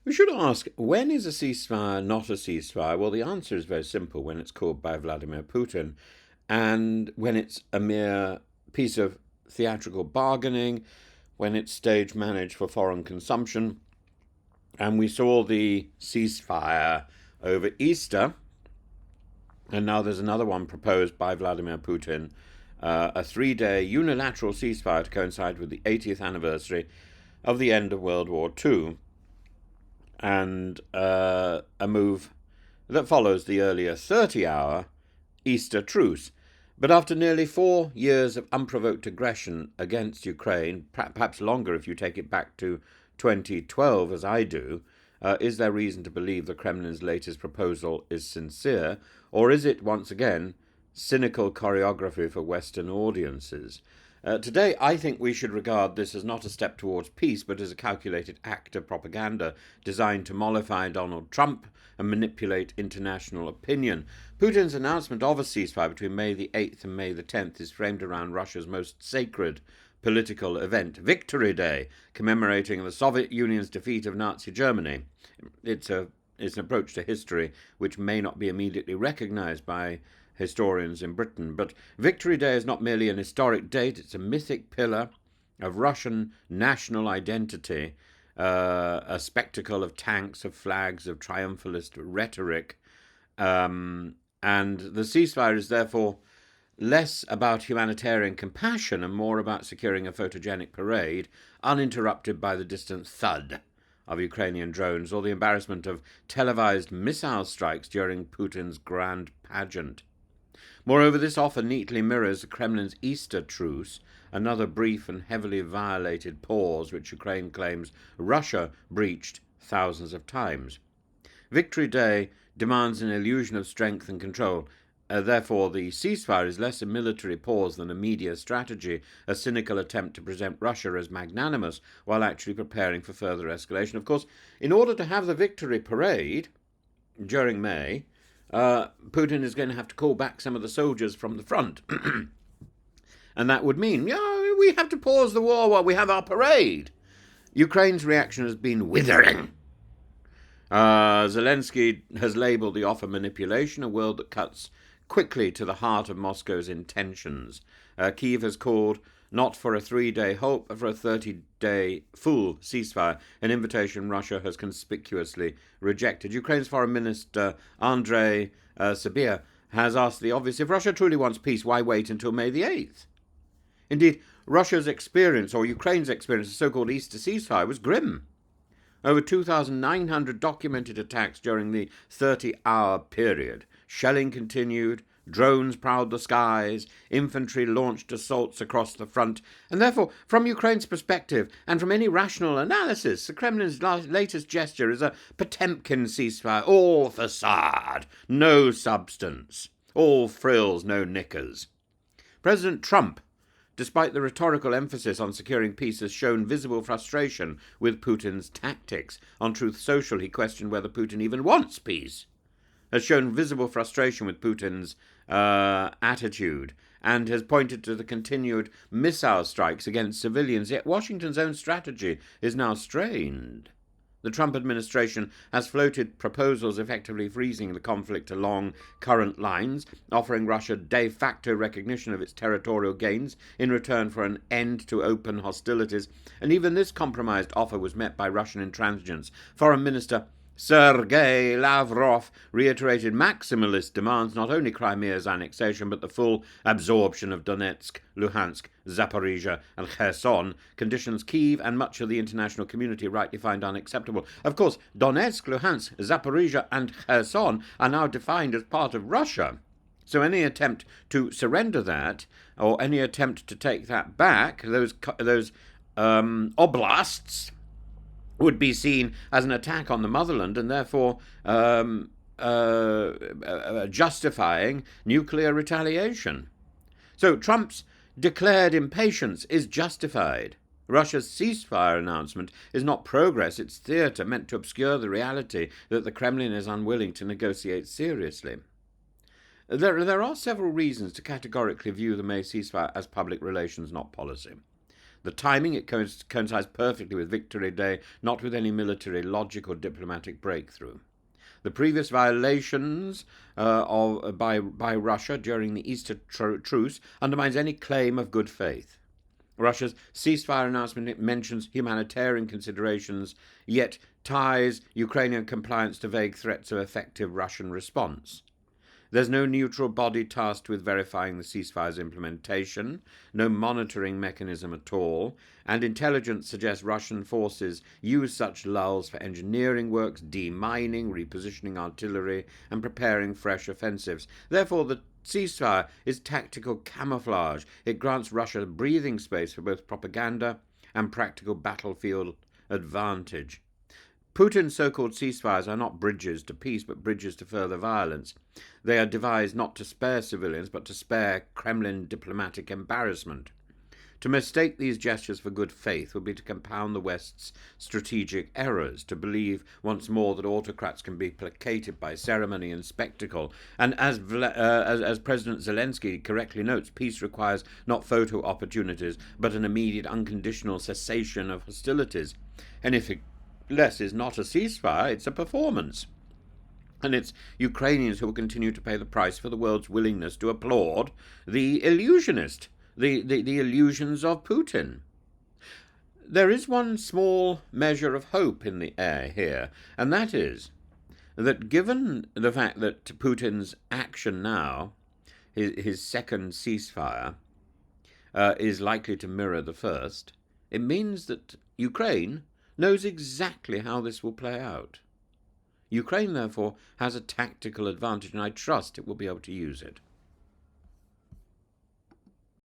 We should ask, when is a ceasefire not a ceasefire? Well, the answer is very simple: when it's called by Vladimir Putin, and when it's a mere piece of theatrical bargaining, when it's stage managed for foreign consumption. And we saw the ceasefire over Easter, and now there's another one proposed by Vladimir Putin, a 3-day unilateral ceasefire to coincide with the 80th anniversary of the end of World War II, and a move that follows the earlier 30-hour Easter truce. But after nearly 4 years of unprovoked aggression against Ukraine, perhaps longer if you take it back to 2012, as I do, is there reason to believe the Kremlin's latest proposal is sincere, or is it, once again, cynical choreography for Western audiences? Today, I think we should regard this as not a step towards peace, but as a calculated act of propaganda designed to mollify Donald Trump and manipulate international opinion. Putin's announcement of a ceasefire between May the 8th and May the 10th is framed around Russia's most sacred political event, Victory Day, commemorating the Soviet Union's defeat of Nazi Germany. It's an approach to history which may not be immediately recognized by historians in Britain. But Victory Day is not merely an historic date, it's a mythic pillar of Russian national identity, a spectacle of tanks, of flags, of triumphalist rhetoric. And the ceasefire is therefore less about humanitarian compassion and more about securing a photogenic parade, uninterrupted by the distant thud of Ukrainian drones or the embarrassment of televised missile strikes during Putin's grand pageant. Moreover, this offer neatly mirrors the Kremlin's Easter truce, another brief and heavily violated pause which Ukraine claims Russia breached thousands of times. Victory Day demands an illusion of strength and control. Therefore, the ceasefire is less a military pause than a media strategy, a cynical attempt to present Russia as magnanimous while actually preparing for further escalation. Of course, in order to have the victory parade during May, Putin is going to have to call back some of the soldiers from the front. And that would mean, we have to pause the war while we have our parade. Ukraine's reaction has been withering. Zelensky has labelled the offer manipulation, a word that cuts quickly to the heart of Moscow's intentions. Kyiv has called not for a 3-day halt, but for a 30-day full ceasefire, an invitation Russia has conspicuously rejected. Ukraine's Foreign Minister Andrei Sybiha has asked the obvious: if Russia truly wants peace, why wait until May the 8th? Indeed, Russia's experience, or Ukraine's experience, of the so-called Easter ceasefire was grim. Over 2,900 documented attacks during the 30-hour period. Shelling continued, drones prowled the skies, infantry launched assaults across the front, and therefore, from Ukraine's perspective, and from any rational analysis, the Kremlin's latest gesture is a Potemkin ceasefire, all facade, no substance, all frills, no knickers. President Trump, despite the rhetorical emphasis on securing peace, has shown visible frustration with Putin's tactics. On Truth Social, he questioned whether Putin even wants peace. Has shown visible frustration with Putin's attitude and has pointed to the continued missile strikes against civilians. Yet Washington's own strategy is now strained. The Trump administration has floated proposals effectively freezing the conflict along current lines, offering Russia de facto recognition of its territorial gains in return for an end to open hostilities. And even this compromised offer was met by Russian intransigence. Foreign Minister Sergei Lavrov reiterated maximalist demands, not only Crimea's annexation, but the full absorption of Donetsk, Luhansk, Zaporizhia and Kherson, conditions Kyiv and much of the international community rightly find unacceptable. Of course, Donetsk, Luhansk, Zaporizhia and Kherson are now defined as part of Russia. So any attempt to surrender that, or any attempt to take that back, those oblasts, would be seen as an attack on the motherland and therefore justifying nuclear retaliation. So Trump's declared impatience is justified. Russia's ceasefire announcement is not progress, it's theatre meant to obscure the reality that the Kremlin is unwilling to negotiate seriously. There are several reasons to categorically view the May ceasefire as public relations, not policy. The timing, it coincides perfectly with Victory Day, not with any military logic or diplomatic breakthrough. The previous violations by Russia during the Easter truce undermines any claim of good faith. Russia's ceasefire announcement mentions humanitarian considerations, yet ties Ukrainian compliance to vague threats of effective Russian response. There's no neutral body tasked with verifying the ceasefire's implementation, no monitoring mechanism at all, and intelligence suggests Russian forces use such lulls for engineering works, demining, repositioning artillery, and preparing fresh offensives. Therefore, the ceasefire is tactical camouflage. It grants Russia breathing space for both propaganda and practical battlefield advantage. Putin's so-called ceasefires are not bridges to peace, but bridges to further violence. They are devised not to spare civilians, but to spare Kremlin diplomatic embarrassment. To mistake these gestures for good faith would be to compound the West's strategic errors, to believe once more that autocrats can be placated by ceremony and spectacle. And as President Zelensky correctly notes, peace requires not photo opportunities, but an immediate unconditional cessation of hostilities. Anything less is not a ceasefire, it's a performance. And it's Ukrainians who will continue to pay the price for the world's willingness to applaud the illusionist, the illusions of Putin. There is one small measure of hope in the air here, and that is that given the fact that Putin's action now, his second ceasefire, is likely to mirror the first, it means that Ukraine knows exactly how this will play out. Ukraine, therefore, has a tactical advantage, and I trust it will be able to use it.